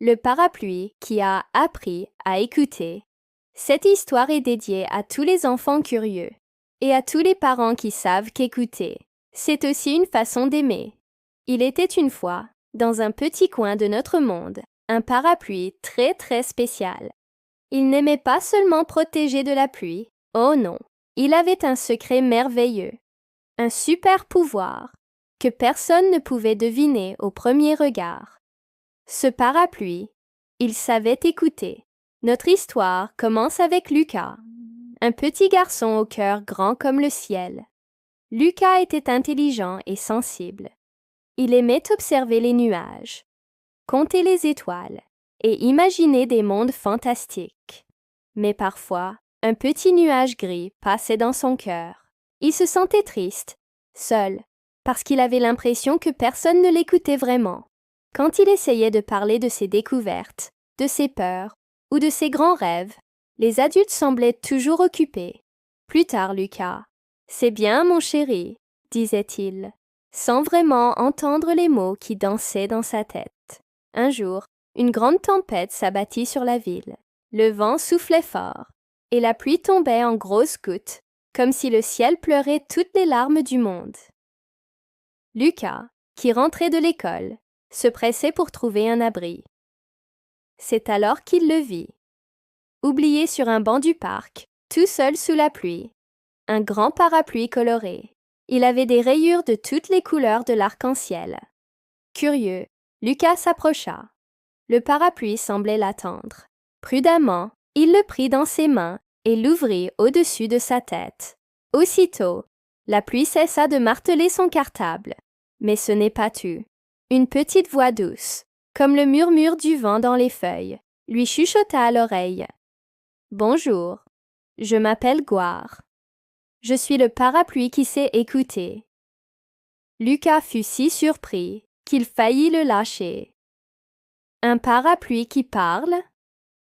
Le parapluie qui a appris à écouter. Cette histoire est dédiée à tous les enfants curieux et à tous les parents qui savent qu'écouter, c'est aussi une façon d'aimer. Il était une fois, dans un petit coin de notre monde, un parapluie très très spécial. Il n'aimait pas seulement protéger de la pluie, oh non, il avait un secret merveilleux, un super pouvoir que personne ne pouvait deviner au premier regard. Ce parapluie, il savait écouter. Notre histoire commence avec Lucas, un petit garçon au cœur grand comme le ciel. Lucas était intelligent et sensible. Il aimait observer les nuages, compter les étoiles et imaginer des mondes fantastiques. Mais parfois, un petit nuage gris passait dans son cœur. Il se sentait triste, seul, parce qu'il avait l'impression que personne ne l'écoutait vraiment. Quand il essayait de parler de ses découvertes, de ses peurs ou de ses grands rêves, les adultes semblaient toujours occupés. Plus tard, Lucas. C'est bien, mon chéri, disait-il, sans vraiment entendre les mots qui dansaient dans sa tête. Un jour, une grande tempête s'abattit sur la ville. Le vent soufflait fort, et la pluie tombait en grosses gouttes, comme si le ciel pleurait toutes les larmes du monde. Lucas, qui rentrait de l'école, se pressait pour trouver un abri. C'est alors qu'il le vit, oublié sur un banc du parc, tout seul sous la pluie. Un grand parapluie coloré. Il avait des rayures de toutes les couleurs de l'arc-en-ciel. Curieux, Lucas s'approcha. Le parapluie semblait l'attendre. Prudemment, il le prit dans ses mains et l'ouvrit au-dessus de sa tête. Aussitôt, la pluie cessa de marteler son cartable. Mais ce n'est pas tout. Une petite voix douce, comme le murmure du vent dans les feuilles, lui chuchota à l'oreille. « Bonjour, je m'appelle Gouard. Je suis le parapluie qui sait écouter. » Lucas fut si surpris qu'il faillit le lâcher. Un parapluie qui parle?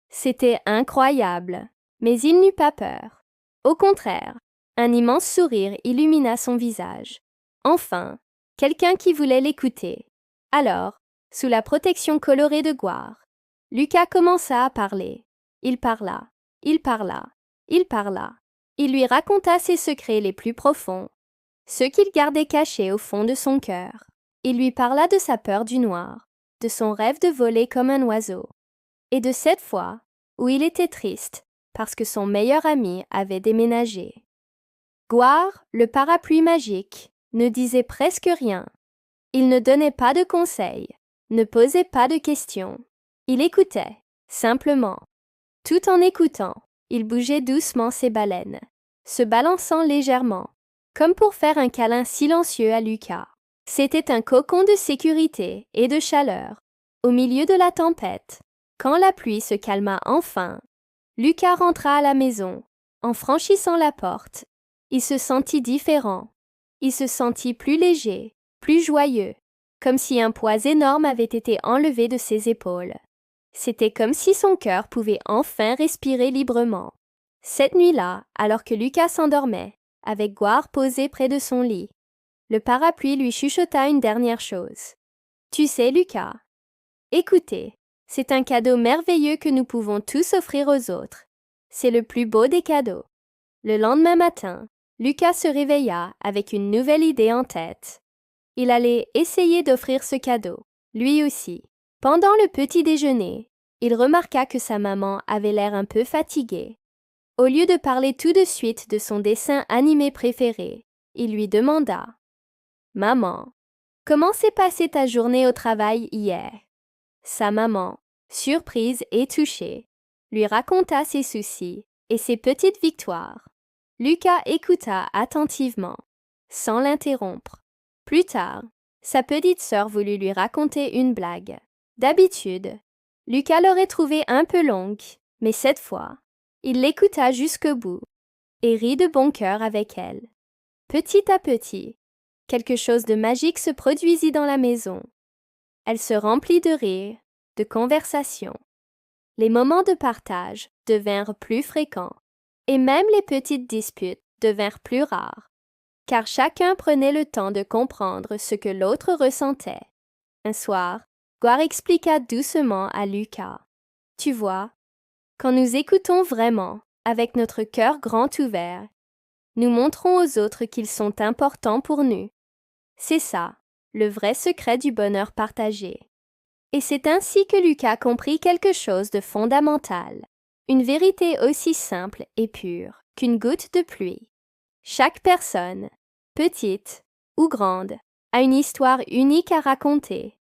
C'était incroyable, mais il n'eut pas peur. Au contraire, un immense sourire illumina son visage. Enfin, quelqu'un qui voulait l'écouter. Alors, sous la protection colorée de Gouard, Lucas commença à parler. Il parla, il parla, il parla. Il lui raconta ses secrets les plus profonds, ceux qu'il gardait cachés au fond de son cœur. Il lui parla de sa peur du noir, de son rêve de voler comme un oiseau, et de cette fois où il était triste parce que son meilleur ami avait déménagé. Gouard, le parapluie magique, ne disait presque rien. Il ne donnait pas de conseils, ne posait pas de questions. Il écoutait, simplement. Tout en écoutant, il bougeait doucement ses baleines, se balançant légèrement, comme pour faire un câlin silencieux à Lucas. C'était un cocon de sécurité et de chaleur, au milieu de la tempête. Quand la pluie se calma enfin, Lucas rentra à la maison. En franchissant la porte, il se sentit différent. Il se sentit plus léger, plus joyeux, comme si un poids énorme avait été enlevé de ses épaules. C'était comme si son cœur pouvait enfin respirer librement. Cette nuit-là, alors que Lucas s'endormait, avec Gouard posé près de son lit, le parapluie lui chuchota une dernière chose. « Tu sais, Lucas, écoutez, c'est un cadeau merveilleux que nous pouvons tous offrir aux autres. C'est le plus beau des cadeaux. » Le lendemain matin, Lucas se réveilla avec une nouvelle idée en tête. Il allait essayer d'offrir ce cadeau, lui aussi. Pendant le petit déjeuner, il remarqua que sa maman avait l'air un peu fatiguée. Au lieu de parler tout de suite de son dessin animé préféré, il lui demanda « Maman, comment s'est passée ta journée au travail hier ?» Sa maman, surprise et touchée, lui raconta ses soucis et ses petites victoires. Lucas écouta attentivement, sans l'interrompre. Plus tard, sa petite sœur voulut lui raconter une blague. D'habitude, Lucas l'aurait trouvée un peu longue, mais cette fois, il l'écouta jusqu'au bout et rit de bon cœur avec elle. Petit à petit, quelque chose de magique se produisit dans la maison. Elle se remplit de rires, de conversations. Les moments de partage devinrent plus fréquents, et même les petites disputes devinrent plus rares, car chacun prenait le temps de comprendre ce que l'autre ressentait. Un soir, Gouar expliqua doucement à Lucas. Tu vois, quand nous écoutons vraiment, avec notre cœur grand ouvert, nous montrons aux autres qu'ils sont importants pour nous. C'est ça, le vrai secret du bonheur partagé. Et c'est ainsi que Lucas comprit quelque chose de fondamental, une vérité aussi simple et pure qu'une goutte de pluie. Chaque personne, petite ou grande, a une histoire unique à raconter,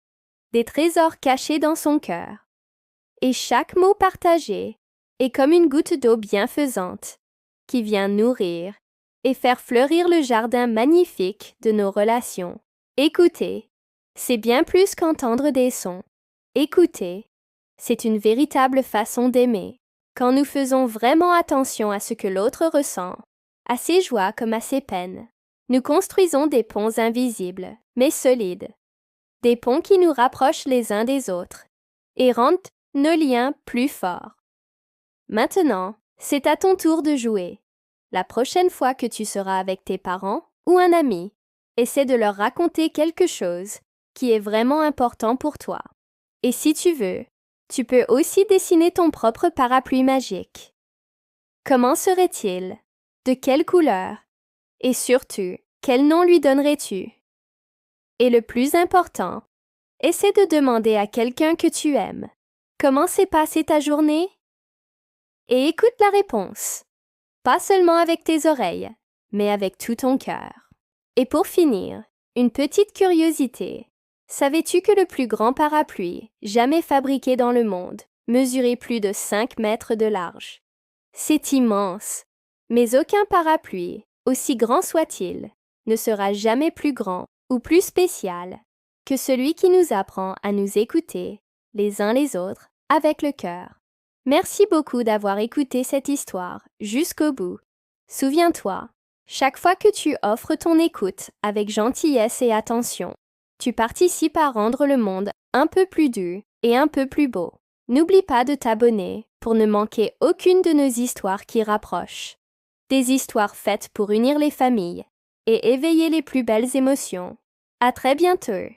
des trésors cachés dans son cœur. Et chaque mot partagé est comme une goutte d'eau bienfaisante qui vient nourrir et faire fleurir le jardin magnifique de nos relations. Écouter, c'est bien plus qu'entendre des sons. Écouter, c'est une véritable façon d'aimer. Quand nous faisons vraiment attention à ce que l'autre ressent, à ses joies comme à ses peines, nous construisons des ponts invisibles, mais solides. Des ponts qui nous rapprochent les uns des autres et rendent nos liens plus forts. Maintenant, c'est à ton tour de jouer. La prochaine fois que tu seras avec tes parents ou un ami, essaie de leur raconter quelque chose qui est vraiment important pour toi. Et si tu veux, tu peux aussi dessiner ton propre parapluie magique. Comment serait-il? De quelle couleur? Et surtout, quel nom lui donnerais-tu? Et le plus important, essaie de demander à quelqu'un que tu aimes. Comment s'est passée ta journée? Et écoute la réponse. Pas seulement avec tes oreilles, mais avec tout ton cœur. Et pour finir, une petite curiosité. Savais-tu que le plus grand parapluie jamais fabriqué dans le monde mesurait plus de 5 mètres de large? C'est immense, mais aucun parapluie, aussi grand soit-il, ne sera jamais plus grand ou plus spécial que celui qui nous apprend à nous écouter, les uns les autres, avec le cœur. Merci beaucoup d'avoir écouté cette histoire jusqu'au bout. Souviens-toi, chaque fois que tu offres ton écoute avec gentillesse et attention, tu participes à rendre le monde un peu plus doux et un peu plus beau. N'oublie pas de t'abonner pour ne manquer aucune de nos histoires qui rapprochent. Des histoires faites pour unir les familles et éveiller les plus belles émotions. À très bientôt!